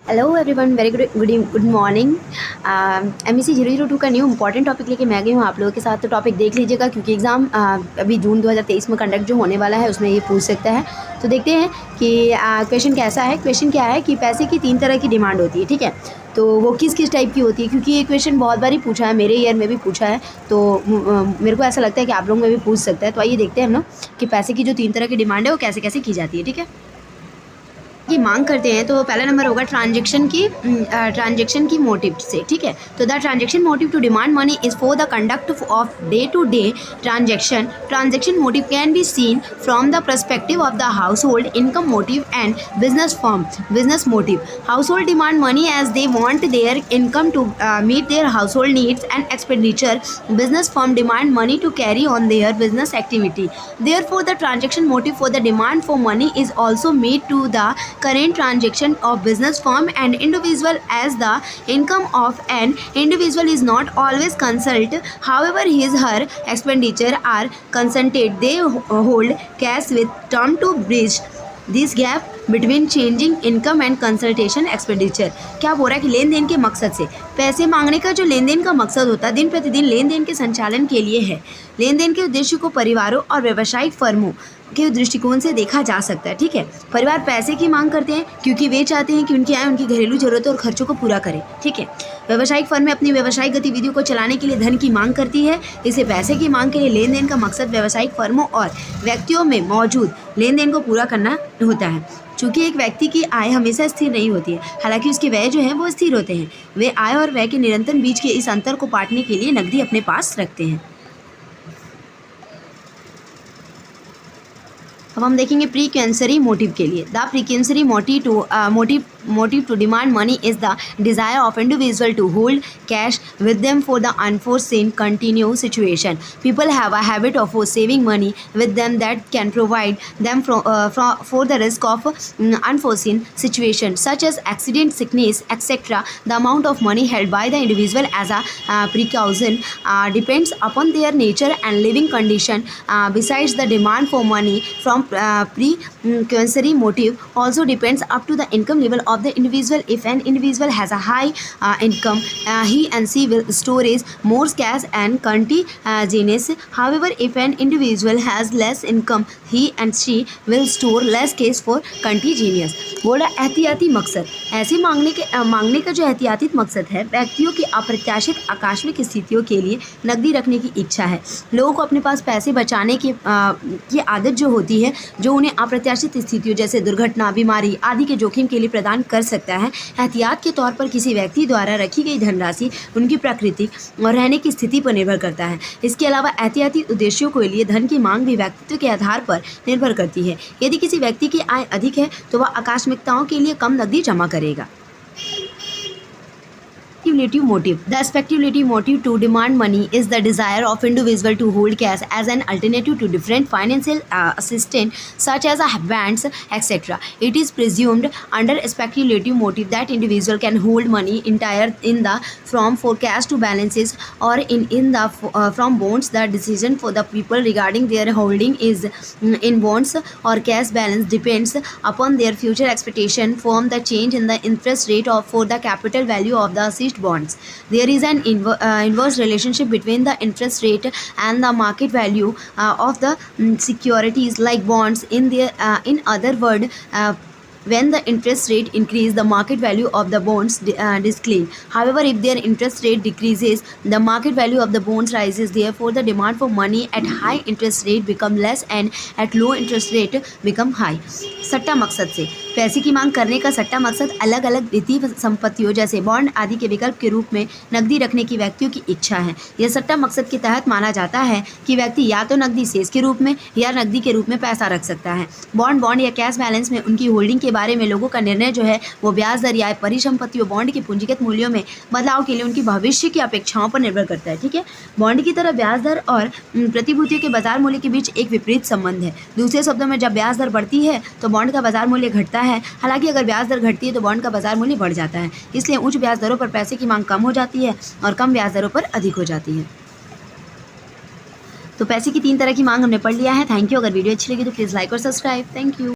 Hello everyone, very good morning. MEC 002 का new important topic लेके मैं गई हूँ आप लोगों के साथ। तो टॉपिक देख लीजिएगा क्योंकि एग्ज़ाम अभी जून 2023 में कंडक्ट जो होने वाला है उसमें ये पूछ सकता है। तो देखते हैं कि क्वेश्चन कैसा है। क्वेश्चन क्या है कि पैसे की 3 तरह की डिमांड होती है, ठीक है। तो वो किस किस टाइप की होती है, क्योंकि ये क्वेश्चन बहुत बार ही पूछा है, मेरे ईयर में भी पूछा है। तो मेरे को ऐसा लगता है कि आप लोगों में भी पूछ सकता है। तो आइए देखते हैं हम लोग कि पैसे की जो 3 तरह की डिमांड है वो कैसे कैसे की जाती है, ठीक है। की मांग करते हैं तो पहला नंबर होगा ट्रांजैक्शन की मोटिव से, ठीक है। तो the transaction motive to demand money is for the conduct of day to day transaction motive can be seen from the perspective of the household income motive and business motive. Household demand money as they want their income to meet their household needs and expenditure. Business firm demand money to carry on their business activity. Therefore, the transaction motive for the demand for money is also made to the current transaction of business firm and individual, as the income of an individual is not always consult. However, her expenditure are concentrated. They hold cash with term to bridge this gap between changing income and consultation expenditure. क्या बोल रहा है कि लेन then के मकसद से पैसे मांगने का जो लेन देन का मकसद होता है दिन प्रतिदिन लेन देन के संचालन के लिए है। लेन देन के उद्देश्य को परिवारों और व्यावसायिक फर्मों के दृष्टिकोण से देखा जा सकता है, ठीक है। परिवार पैसे की मांग करते हैं क्योंकि वे चाहते हैं कि उनकी आय उनकी घरेलू जरूरतों और खर्चों को पूरा करे, ठीक है। व्यावसायिक फर्में अपनी व्यावसायिक गतिविधियों को चलाने के लिए धन की मांग करती है। इसे पैसे की मांग के लिए लेन देन का मकसद व्यावसायिक फर्मों और व्यक्तियों में मौजूद लेन देन को पूरा करना होता है। चूँकि एक व्यक्ति की आय हमेशा स्थिर नहीं होती है, हालांकि उसके व्यय जो हैं वो स्थिर होते हैं। वे आय और व्यय के निरंतर बीच के इस अंतर को पाटने के लिए नकदी अपने पास रखते हैं। अब हम देखेंगे प्रीक्वेंसरी मोटिव के लिए। The precautionary motive to demand money is the desire of individual to hold cash with them for the unforeseen continuous situation. People have a habit of saving money with them that can provide them for the risk of unforeseen situations such as accident, sickness, etc. The amount of money held by the individual as a precaution depends upon their nature and living condition. Besides, the demand for money from precautionary motive also depends up to the income level of the individual. If an individual has a high income, he and she will storage more cash and contingents. However, if an individual has less income, he and she will store less cash for contingents. बोला एहतियाती मकसद, ऐसे मांगने का जो एहतियाती मकसद है व्यक्तियों की अप्रत्याशित आकस्मिक स्थितियों के लिए नकदी रखने की इच्छा है। लोगों को अपने पास पैसे बचाने की आदत जो होती है, जो उन्हें अप्रत्याशित स्थितियों जैसे दुर्घटना, बीमारी आदि के जोखिम के लिए प्रदान कर सकता है। एहतियात के तौर पर किसी व्यक्ति द्वारा रखी गई धनराशि उनकी प्रकृति और रहने की स्थिति पर निर्भर करता है। इसके अलावा एहतियाती उद्देश्यों के लिए धन की मांग भी व्यक्तित्व के आधार पर निर्भर करती है। यदि किसी व्यक्ति की आय अधिक है तो वह आकस्मिकताओं के लिए कम नकदी जमा करेगा। Speculative motive. The speculative motive to demand money is the desire of individual to hold cash as an alternative to different financial assistance such as bonds, etc. It is presumed under speculative motive that individual can hold money entire in the from for cash to balances or in the from bonds. The decision for the people regarding their holding is in bonds or cash balance depends upon their future expectation from the change in the interest rate for the capital value of the assessed bonds. There is an inverse relationship between the interest rate and the market value of the securities like bonds. In other words, when the interest rate increases, the market value of the bonds decline. However, if their interest rate decreases, the market value of the bonds rises. Therefore, the demand for money at high interest rate become less and at low interest rate become high. सट्टा मकसद से पैसे की मांग करने का सट्टा मकसद अलग अलग वित्तीय संपत्तियों जैसे बॉन्ड आदि के विकल्प के रूप में नकदी रखने की व्यक्तियों की इच्छा है। यह सट्टा मकसद के तहत माना जाता है कि व्यक्ति या तो नकदी शेष के रूप में या नकदी के रूप में पैसा रख सकता है। बॉन्ड या कैश बैलेंस में उनकी होल्डिंग के बारे में लोगों का निर्णय जो है वो ब्याज दर या परिसंपत्तियों बॉन्ड के पूंजीगत मूल्यों में बदलाव के लिए उनकी भविष्य की अपेक्षाओं पर निर्भर करता है, ठीक है। बॉन्ड की तरह ब्याज दर और प्रतिभूतियों के बाजार मूल्य के बीच एक विपरीत संबंध है। दूसरे शब्दों में, जब ब्याज दर बढ़ती है तो बॉन्ड का बाजार मूल्य घटता है, हालांकि अगर ब्याज दर घटती है तो बॉन्ड का बाजार मूल्य बढ़ जाता है। इसलिए उच्च ब्याज दरों पर पैसे की मांग कम हो जाती है और कम ब्याज दरों पर अधिक हो जाती है। तो पैसे की 3 तरह की मांग हमने पढ़ लिया है। Thank you. अगर वीडियो अच्छी लगी तो प्लीज़ लाइक और सब्सक्राइब। Thank you.